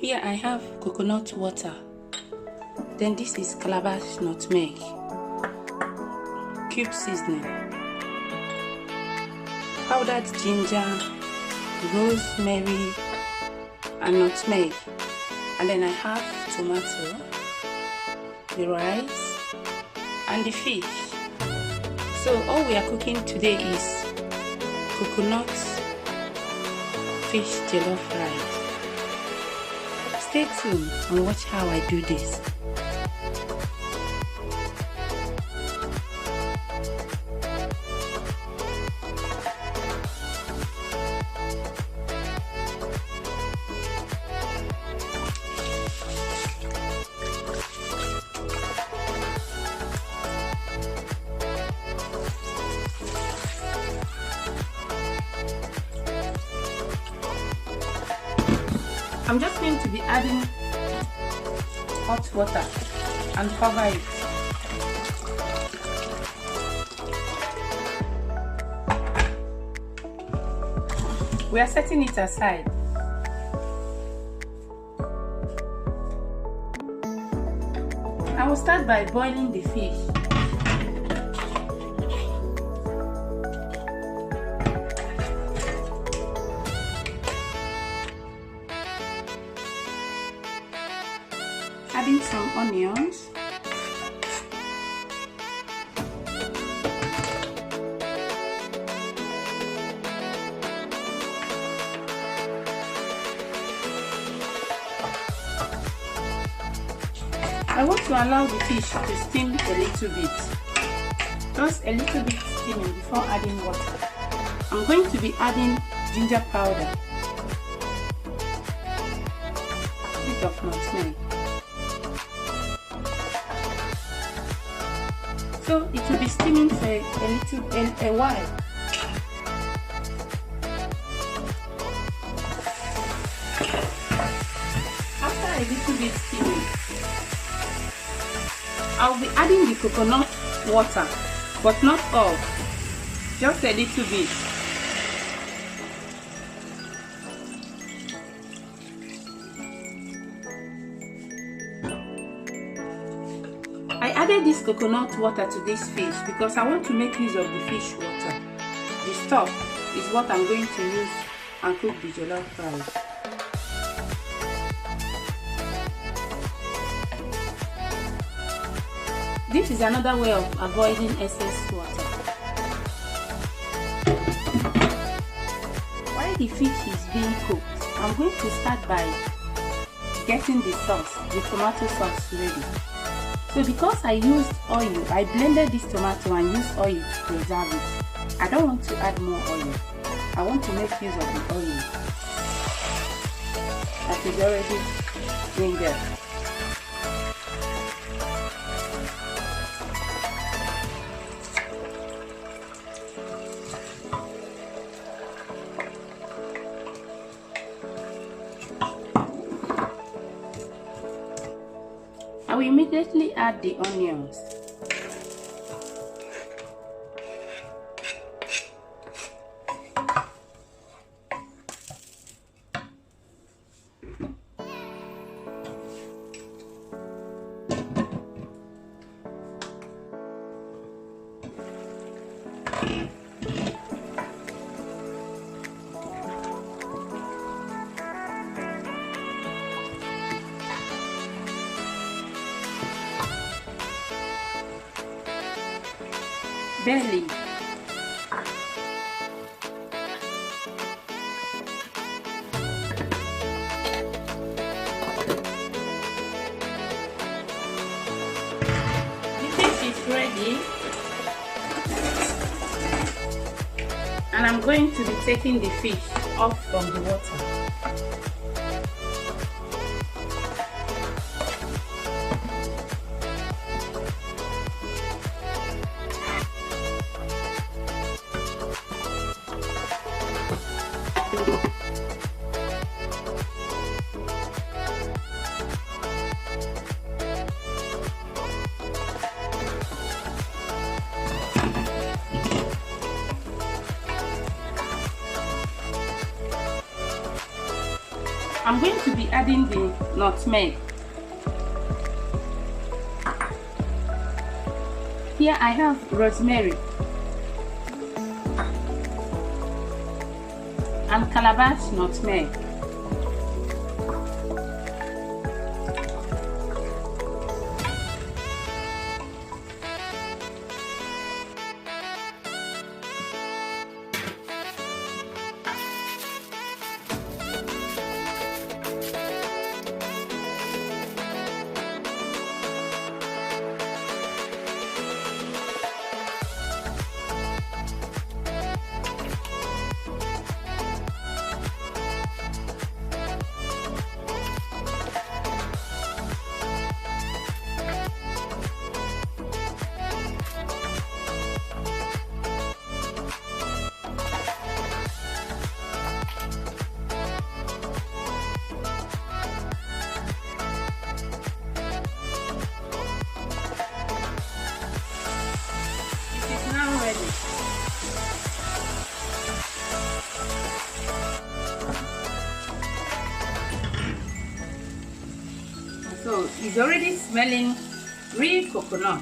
Here I have coconut water. Then this is calabash nutmeg, cube seasoning, powdered ginger, rosemary, and nutmeg. And then I have tomato, the rice, and the fish. So all we are cooking today is coconut fish jollof rice. Stay tuned and watch how I do this. I'm just going to be adding hot water and cover it. We are setting it aside. I will start by boiling the fish. Adding some onions, I want to allow the fish to steam a little bit, just a little bit steaming before adding water. I'm going to be adding ginger powder, a bit of nutmeg. So it will be steaming for a while. After a little bit steaming, I'll be adding the coconut water, but not all, just a little bit. I added this coconut water to this fish because I want to make use of the fish water. The stock is what I'm going to use and cook the jollof rice. This is another way of avoiding excess water. While the fish is being cooked, I'm going to start by getting the sauce, the tomato sauce ready. So because I used oil, I blended this tomato and used oil to preserve it. I don't want to add more oil. I want to make use of the oil that is already in there. I will immediately add the onions. Belly. The fish is ready, and I'm going to be taking the fish off from the water. I'm going to be adding the nutmeg. Here I have rosemary and calabash nutmeg. So it's already smelling real coconut.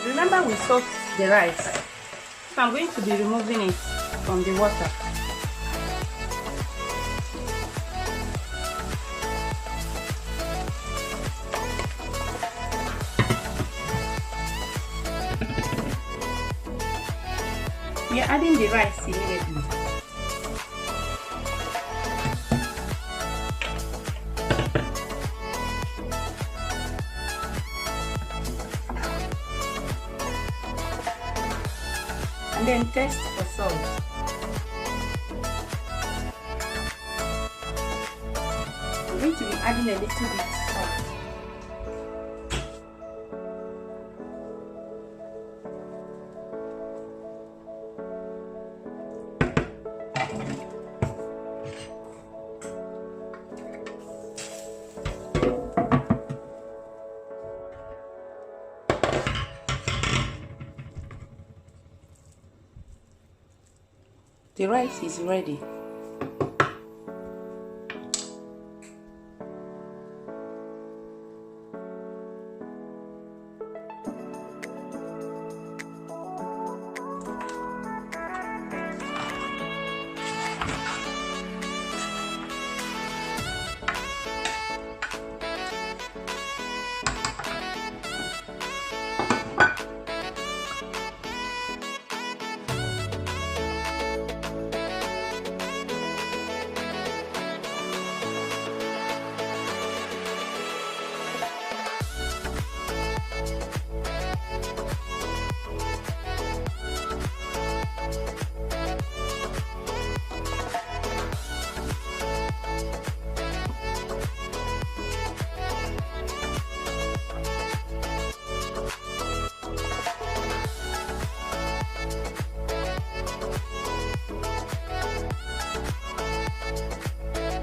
Remember we soaked the rice, so I'm going to be removing it from the water. We are adding the rice immediately. And then taste for salt. I'm going to be adding a little bit of salt. The rice is ready.